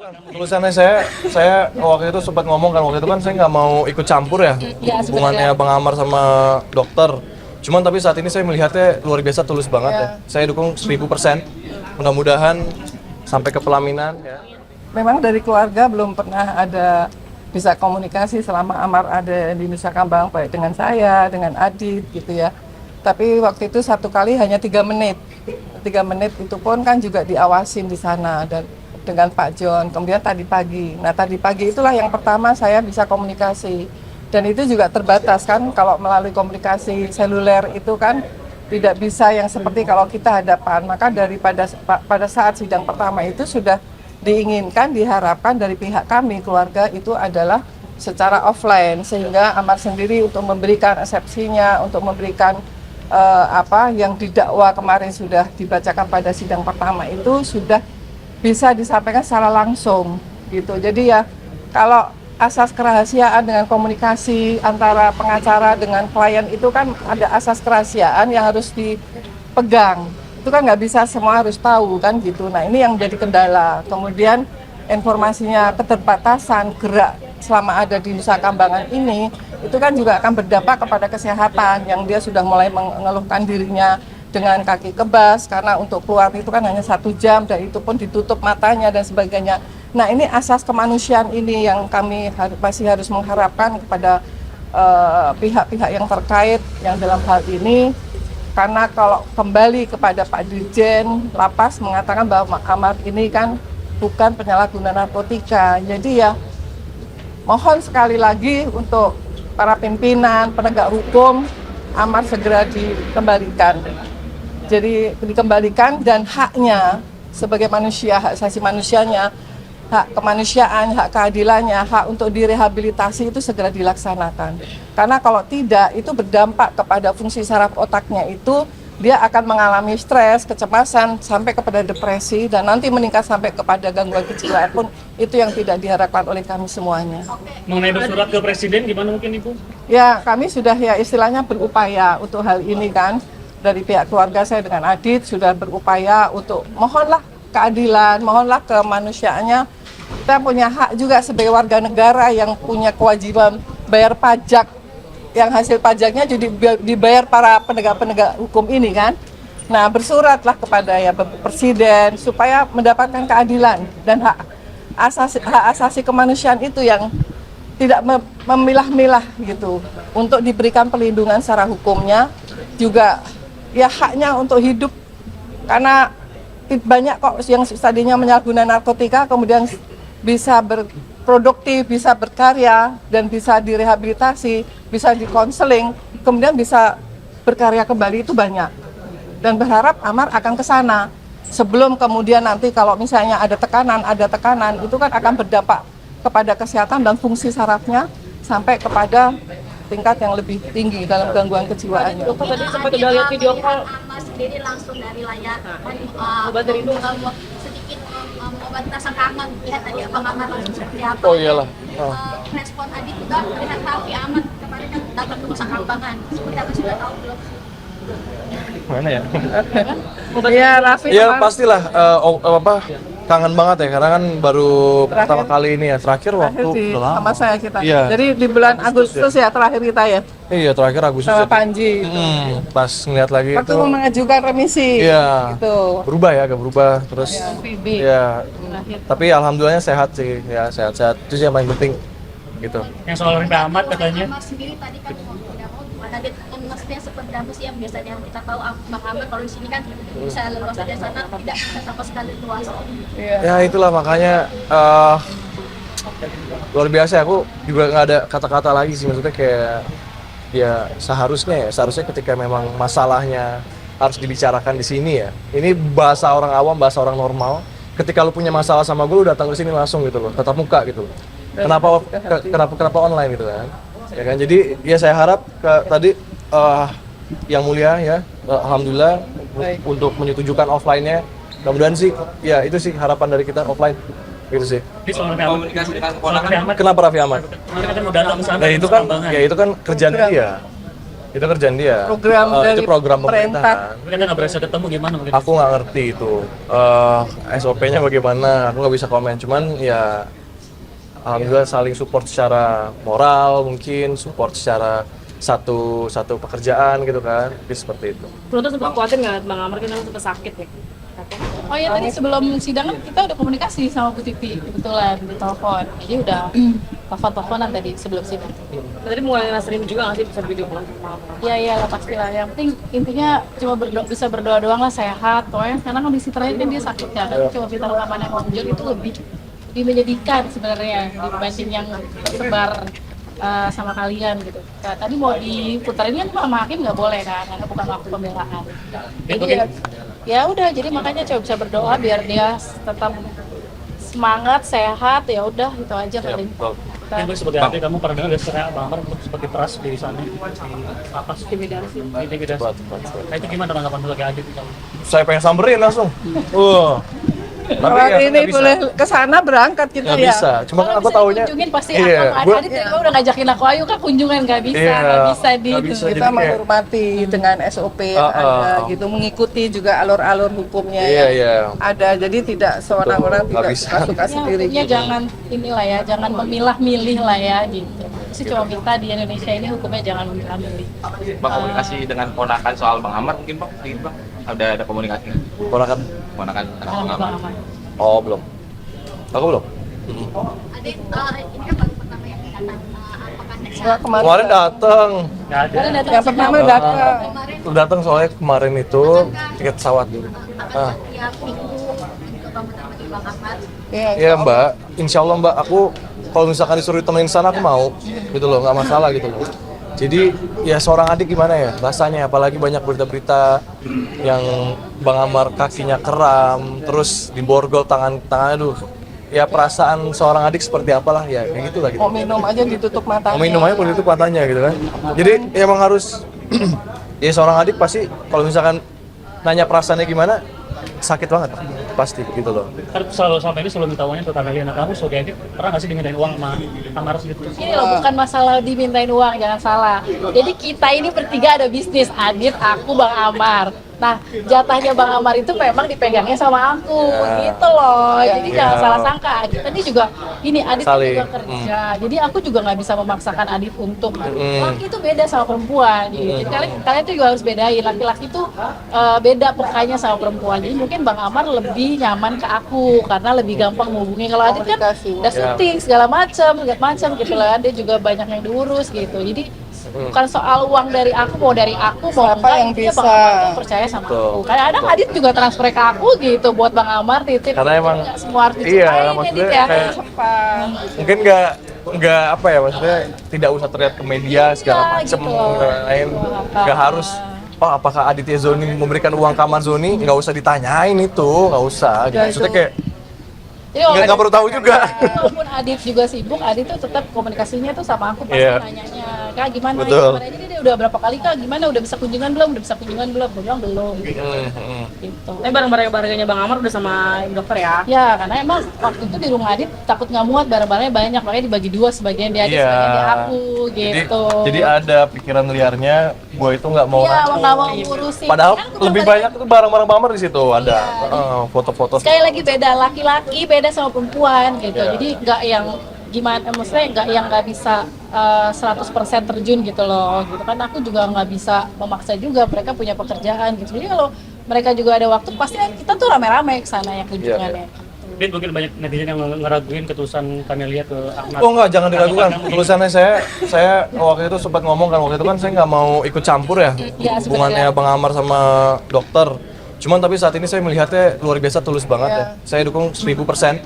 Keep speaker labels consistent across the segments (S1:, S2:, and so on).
S1: Tulisannya saya waktu itu sempat ngomong kan, waktu itu kan saya nggak mau ikut campur ya hubungannya Bang Amar sama dokter. Cuman tapi saat ini saya melihatnya luar biasa tulus banget ya. Saya dukung 1000%. Mudah-mudahan sampai ke pelaminan ya.
S2: Memang dari keluarga belum pernah ada bisa komunikasi selama Amar ada di Nusa Kambangan, baik dengan saya, dengan Adit gitu ya. Tapi waktu itu satu kali hanya 3 menit. 3 menit itu pun kan juga diawasin di sana dan dengan Pak John. Kemudian tadi pagi. Nah, tadi pagi itulah yang pertama saya bisa komunikasi. Dan itu juga terbatas kan kalau melalui komunikasi seluler itu kan tidak bisa yang seperti kalau kita hadapan. Maka pada saat sidang pertama itu sudah diinginkan, diharapkan dari pihak kami keluarga itu adalah secara offline, sehingga Amar sendiri untuk memberikan eksepsinya, untuk memberikan apa yang didakwa kemarin sudah dibacakan pada sidang pertama itu sudah bisa disampaikan secara langsung gitu. Jadi ya kalau asas kerahasiaan dengan komunikasi antara pengacara dengan klien itu kan ada asas kerahasiaan yang harus dipegang. Itu kan nggak bisa semua harus tahu kan gitu. Nah ini yang menjadi kendala. Kemudian informasinya keterbatasan gerak selama ada di Nusa Kambangan ini itu kan juga akan berdampak kepada kesehatan yang dia sudah mulai mengeluhkan dirinya dengan kaki kebas karena untuk keluar itu kan hanya 1 jam dan itu pun ditutup matanya dan sebagainya. Nah ini asas kemanusiaan ini yang kami masih harus mengharapkan kepada pihak-pihak yang terkait yang dalam hal ini. Karena kalau kembali kepada Pak Dirjen Lapas mengatakan bahwa Amar ini kan bukan penyalahguna narkotika. Jadi ya mohon sekali lagi untuk para pimpinan, penegak hukum, Amar segera dikembalikan. Jadi dikembalikan dan haknya sebagai manusia, hak asasi manusianya, hak kemanusiaan, hak keadilannya, hak untuk direhabilitasi itu segera dilaksanakan. Karena kalau tidak, itu berdampak kepada fungsi saraf otaknya itu, dia akan mengalami stres, kecemasan, sampai kepada depresi, dan nanti meningkat sampai kepada gangguan kejiwaan pun, itu yang tidak diharapkan oleh kami semuanya.
S3: Mengenai bersurat ke Presiden, gimana mungkin Ibu?
S2: Ya, kami sudah ya istilahnya berupaya untuk hal ini kan, dari pihak keluarga saya dengan Adit sudah berupaya untuk mohonlah keadilan, mohonlah kemanusiaannya. Kita punya hak juga sebagai warga negara yang punya kewajiban bayar pajak, yang hasil pajaknya jadi dibayar para penegak-penegak hukum ini kan. Nah bersuratlah kepada ya Presiden supaya mendapatkan keadilan dan hak asasi kemanusiaan itu yang tidak memilah-milah gitu untuk diberikan perlindungan secara hukumnya juga ya haknya untuk hidup karena banyak kok yang tadinya menyalahguna narkotika kemudian bisa berproduktif, bisa berkarya, dan bisa direhabilitasi, bisa dikonseling, kemudian bisa berkarya kembali itu banyak. Dan berharap Amar akan ke sana. Sebelum kemudian nanti kalau misalnya ada tekanan, itu kan akan berdampak kepada kesehatan dan fungsi sarafnya sampai kepada tingkat yang lebih tinggi dalam gangguan kejiwaannya.
S4: Dokter tadi sempat udah lihat video call Amar sendiri langsung dari layar.
S3: Obat dari itu
S4: Sedikit obat rasa kangen, lihat tadi Abang Amar langsung seperti apa.
S1: Oh iyalah.
S4: Respon Adit juga melihat Raffi Ahmad kemarin kan datang ke Nusa Kambangan. Seperti apa sudah tahu belum?
S1: Mana ya?
S2: Iya, Raffi.
S1: Ya pastilah kangen banget ya karena kan baru pertama kali ini ya terakhir waktu udah lama.
S2: Sama saya kita.
S1: Iya.
S2: Jadi di bulan Agustus ya terakhir kita ya.
S1: Iya terakhir Agustus.
S2: Sama
S1: ya.
S2: Panji.
S1: Pas ngeliat lagi
S2: Waktu
S1: itu.
S2: mengajukan remisi.
S1: Iya.
S2: Gitu.
S1: Berubah ya, agak berubah terus.
S2: Bibi.
S1: Ya. Tapi alhamdulillahnya sehat sih, ya sehat-sehat. Itu sih yang paling penting gitu.
S3: yang soal Raffi Ahmad katanya.
S4: Amar sendiri tadi kan mau tidak mau Adit maksudnya seperti apa sih yang biasanya kita tahu Bang Amar kalau di sini kan bisa leluasa dari sana tidak bisa sama sekali luas.
S1: Ya itulah makanya luar biasa. Aku juga nggak ada kata-kata lagi sih, maksudnya kayak ya seharusnya ketika memang masalahnya harus dibicarakan di sini ya. Ini bahasa orang awam, bahasa orang normal. Ketika lu punya masalah sama gue, lu datang ke sini langsung gitu loh, tatap muka gitu loh. Kenapa online gitu kan? Ya kan. Jadi ya saya harap tadi yang mulia ya, alhamdulillah untuk menyetujukan offline-nya. Mudah-mudahan sih, ya itu sih harapan dari kita offline. Gitu sih.
S3: Di soal Raffi Ahmad.
S5: Komunikasi dengan
S3: Soal Raffi Ahmad.
S1: Kenapa Raffi Ahmad?
S3: Kemarin kan mau datang ke sana.
S1: Nah itu kan, ya itu kan kerjaan dia. Itu kerjaan dia.
S2: Program dari
S1: itu program
S2: pemerintah.
S1: pemerintahan.
S3: Tapi kan nggak berhasil ketemu gimana mungkin?
S1: Aku nggak ngerti itu SOP-nya bagaimana, aku nggak bisa komen. Cuman ya alhamdulillah saling support secara moral, mungkin support secara satu pekerjaan gitu kan, jadi seperti itu.
S5: Penonton sempat khawatir nggak Bang Amar kan sempat sakit ya?
S6: Oh ya tadi sebelum sidang kan kita udah komunikasi sama Bu Titi kebetulan di telepon. Jadi udah telepon-teleponan tadi sebelum sidang.
S5: Tadi mulai stream juga nggak sih bisa video call sama Bang Amar?
S6: Iya lah pastilah. Yang penting intinya cuma bisa berdoa doang lah sehat. Soalnya karena kondisi terakhir kan dia sakit ya. Cuma kita rekaman yang muncul itu lebih menyedihkan sebenarnya dibanding yang tersebar sama kalian gitu. Nah, tadi mau diputarin kan sama hakim nggak boleh kan, karena bukan waktu pembelaan. Jadi ya udah, jadi makanya coba bisa berdoa biar dia tetap semangat, sehat, ya udah itu aja paling.
S3: Yang gue sebagai atlet, kamu pernah dengar istilah Bang Amar seperti peras di sana di atas
S5: Intimidasi.
S3: intimidasi. Nah itu gimana tanggapan sebagai atlet?
S1: Saya pengen samberin langsung. Tapi
S2: Kalau
S1: ya,
S2: ini
S1: nggak bisa.
S2: boleh ke sana berangkat kita
S1: Nggak
S2: ya.
S1: bisa. Cuma kan aku taunya.
S6: Kunjungin pasti
S1: Iya,
S6: aku
S1: gua-
S6: Adit juga udah ngajakin aku, ayo Kak kunjungan, nggak bisa
S1: Iya,
S6: di
S1: nggak
S6: itu.
S1: bisa.
S2: Kita
S1: Jadi kayak-
S2: menghormati dengan SOP yang ada gitu, mengikuti juga alur-alur hukumnya
S1: Iya,
S2: yang
S1: iya.
S2: ada. Jadi tidak seorang-orang
S1: Betul, nggak
S2: tidak
S1: bisa.
S2: suka
S6: Ya,
S2: sendiri.
S6: hukumnya jangan inilah ya, jangan memilah-milih lah ya gitu. Itu cuma kita di Indonesia ini hukumnya jangan memilah-milih.
S7: Bang, komunikasi dengan ponakan soal Bang Amar mungkin Bang, sedikit Bang. Ada komunikasi nggak?
S1: Ponakan.
S7: Ponakan anak Bang
S6: Alhamdulillah
S7: Amar.
S6: aman.
S1: Oh, belum. Aku belum.
S4: Adik, ini kan baru pertama yang datang. Apakah next
S2: Nggak,
S1: Kemarin datang.
S3: Nggak ada.
S6: Ada datang
S2: Yang pertama
S6: sidang.
S2: datang.
S4: kemarin
S1: Datang soalnya kemarin itu tiket pesawat dulu.
S4: akan setiap minggu juga Bang menemani Bang Ahmad.
S1: Iya Mbak, insya Allah Mbak, aku kalau misalkan disuruh temenin sana aku mau, gitu loh, nggak masalah gitu loh. Jadi ya seorang adik gimana ya rasanya, apalagi banyak berita-berita yang Bang Amar kakinya kram, terus diborgol tangannya dulu. Ya perasaan seorang adik seperti apalah ya, kayak gitulah gitu.
S2: Mau minum aja ditutup matanya.
S1: Mau minum aja boleh tutup matanya gitu kan. Jadi ya emang harus ya seorang adik pasti kalau misalkan nanya perasaannya gimana, sakit banget pasti gitu loh.
S3: Kan selalu sampai ini selalu minta uangnya ke Kak Meliana. Kamu sebagai adik pernah nggak sih dimintain uang sama Amar gitu?
S6: Ini loh, bukan masalah dimintain uang, jangan salah. Jadi kita ini bertiga ada bisnis, Adit, aku, Bang Amar. Nah, jatahnya Bang Amar itu memang dipegangnya sama aku, gitu loh. Jadi jangan salah sangka. Kita ini juga, ini Adit kan
S1: Saling.
S6: juga kerja. Jadi aku juga nggak bisa memaksakan Adit untuk. Laki itu beda sama perempuan. Jadi kalian tuh juga harus bedain. Laki-laki itu beda pekanya sama perempuan. Jadi mungkin Bang Amar lebih nyaman ke aku karena lebih gampang menghubungi. Kalau Adit kan
S2: Komunikasi.
S6: udah syuting segala macam gitu lah. Dia juga banyak yang diurus gitu. Jadi bukan soal uang dari aku, mau dari aku mau
S2: Siapa yang
S6: intinya
S2: bisa.
S6: Bang Amar tuh percaya sama aku. Kadang-kadang Adit juga transfer ke aku gitu buat Bang Amar titip.
S1: Karena emang-
S6: Nggak semua harus
S1: iya,
S6: diceritain ya,
S1: maksudnya
S6: Dit ya.
S1: kayak- Mungkin nggak apa ya, maksudnya tidak usah terlihat ke media segala
S6: Iya,
S1: macem
S6: gitu loh.
S1: lain, nggak harus. Oh apakah Aditya Zoni memberikan uang ke Amar Zoni? Nggak usah ditanyain itu, nggak usah. Gitu.
S2: Ya,
S1: Maksudnya
S2: itu.
S1: kayak
S6: Jadi walaupun-
S1: nggak perlu tahu juga.
S6: Walaupun Adit juga sibuk, Adit tuh tetap komunikasinya tuh sama aku pasti
S1: Iya.
S6: nanyanya, Kak gimana?
S1: Betul.
S6: Gimana? Jadi dia udah berapa kali Kak? Gimana? Udah bisa kunjungan belum? Udah bisa kunjungan belum? Gue bilang belum. Gitu.
S5: Tapi barang-barangnya Bang Amar udah sama ibu dokter ya?
S6: Ya, karena emang waktu itu di rumah Adit takut nggak muat, barang-barangnya banyak, makanya dibagi dua, sebagian di Adit,
S1: Iya.
S6: sebagian di aku, gitu.
S1: Jadi ada pikiran liarnya, gue itu nggak mau
S6: Iya,
S1: ngaku.
S6: nggak mau ngurusin.
S1: Padahal
S6: Kan aku
S1: lebih
S6: baru
S1: banyak itu barang-barang Amar di situ ada. Foto-foto.
S6: sekali lagi beda laki-laki beda sama perempuan gitu.
S1: Iya.
S6: Jadi nggak yang gimana, maksudnya nggak yang nggak bisa 100% terjun gitu loh. Gitu kan aku juga nggak bisa memaksa juga, mereka punya pekerjaan gitu. Jadi kalau mereka juga ada waktu pasti kita tuh rame-rame ke sana yang kunjungannya.
S3: Dit, mungkin banyak netizen yang ngeraguin ketulusan Kamelia ke Ahmad.
S1: Oh enggak, jangan diragukan. Tulisannya saya waktu itu sempat ngomong kan, waktu itu kan saya nggak mau ikut campur ya
S6: Iya,
S1: hubungannya Bang Amar sama dokter. Cuman tapi saat ini saya melihatnya luar biasa tulus banget ya. Saya dukung 1000%.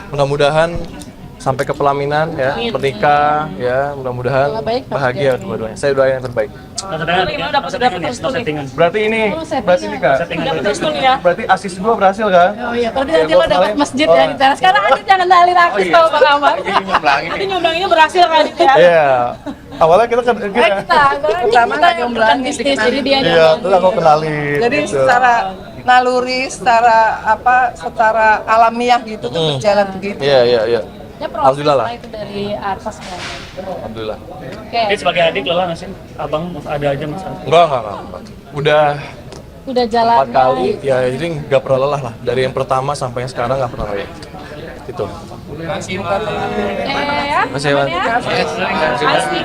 S1: Mudah-mudahan sampai ke pelaminan ya, menikah ya, mudah-mudahan
S6: Baik,
S1: bahagia dua-duanya. Saya doain yang terbaik.
S5: Gimana dapat restu nih?
S3: settingan.
S1: Berarti ini, berarti ini Kak.
S5: Dapat restu nih ya?
S1: Berarti asis gua berhasil kan?
S6: Oh iya, tadi
S1: Ya,
S6: nanti
S1: gua
S6: lo dapat
S1: kemarin-
S6: masjid
S1: oh.
S6: ya di sana. Sekarang Adit jangan dalin aku sama Bang Amar.
S5: Nanti nyomblangnya berhasil kan Dit ya?
S1: Iya. Awalnya kita kan
S2: Pertama
S6: kita
S2: nggak
S6: yang
S2: nyomblangin,
S6: bukan bisnis,
S2: dikenalin.
S6: jadi dia
S1: iya, terus aku kenalin.
S2: Jadi
S1: gitu.
S2: secara naluri, secara alamiah gitu tuh berjalan begitu.
S1: Iya, iya, iya.
S6: Ya proses
S1: Alhamdulillah lah.
S6: lah itu dari atas kan.
S1: Alhamdulillah.
S6: Oke.
S3: Jadi sebagai adik lelah nggak sih? Abang ada aja masalah.
S1: Enggak. Udah
S6: Udah jalan
S1: 4 kali, ya jadi nggak pernah lelah lah. Dari yang pertama sampai yang sekarang nggak pernah lelah. Gitu.
S6: ya.
S1: Masih, Wan.
S6: Ya. Asik.